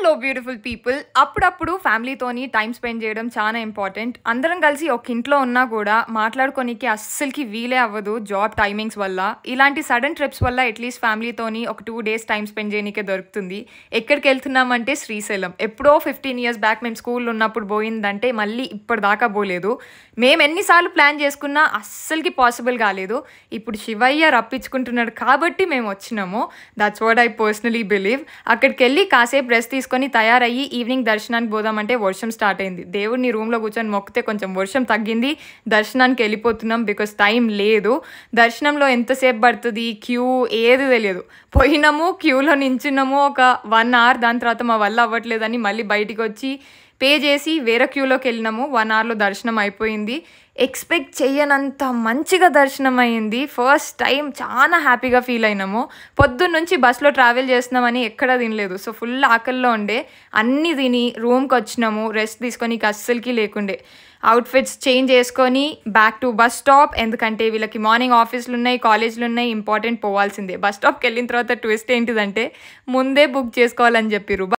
Hello beautiful people. అప్పుడప్పుడు ఫ్యామిలీతోని time spend చేయడం చాలా ఇంపార్టెంట్. అందరం కలిసి ఒక ఇంట్లో ఉన్నా కూడా మాట్లాడుకోనికి అస్సలకి వీలే అవ్వదు జాబ్ టైమింగ్స్ వల్ల. ఇలాంటి సడన్ ట్రిప్స్ వల్ల అట్లీస్ట్ ఫ్యామిలీతోని ఒక 2 డేస్ టైమ్ స్పెండ్ చేయనీకే దొరుకుతుంది. ఎక్కడికి వెళ్తున్నామంటే శ్రీశైలం. ఎప్పుడో 15 ఇయర్స్ బ్యాక్ మేము స్కూల్లో ఉన్నప్పుడు పోయిందంటే మళ్ళీ ఇప్పటిదాకా పోలేదు. మేము ఎన్నిసార్లు ప్లాన్ చేసుకున్నా అస్సలకి పాసిబుల్ కాలేదు. ఇప్పుడు శివయ్య రప్పించుకుంటున్నాడు కాబట్టి మేము వచ్చినాము. That's what I personally believe. అక్కడికి వెళ్ళి కాసేపు రెస్ట్ తీసుకొని తయారయ్యి ఈవినింగ్ దర్శనానికి పోదామంటే వర్షం స్టార్ట్ అయింది. దేవుడిని రూమ్లో కూర్చొని మొక్కితే కొంచెం వర్షం తగ్గింది. దర్శనానికి వెళ్ళిపోతున్నాం బికాస్ టైం లేదు. దర్శనంలో ఎంతసేపు పడుతుంది, క్యూ ఏది తెలియదు. పోయినాము, క్యూలో నించున్నాము ఒక 1 hour. దాని తర్వాత మా వల్ల అవ్వట్లేదని మళ్ళీ బయటికి వచ్చి పే చేసి వేరే క్యూలోకి వెళ్ళినాము. 1 hourలో దర్శనం అయిపోయింది. ఎక్స్పెక్ట్ చేయనంత మంచిగా దర్శనం అయ్యింది. ఫస్ట్ టైం చాలా హ్యాపీగా ఫీల్ అయినాము. పొద్దున్న నుంచి బస్సులో ట్రావెల్ చేస్తున్నామని ఎక్కడా తినలేదు. సో ఫుల్ ఆకల్లో ఉండే. అన్నీ తిని రూమ్కి వచ్చినాము. రెస్ట్ తీసుకొని అస్సలకి లేకుండే. అవుట్ఫిట్స్ చేంజ్ చేసుకొని బ్యాక్ టు బస్ స్టాప్. ఎందుకంటే వీళ్ళకి మార్నింగ్ ఆఫీసులు ఉన్నాయి, కాలేజీలు ఉన్నాయి, ఇంపార్టెంట్ పోవాల్సిందే. బస్ స్టాప్కి వెళ్ళిన తర్వాత ట్విస్ట్ ఏంటిదంటే ముందే బుక్ చేసుకోవాలని చెప్పిర్రు.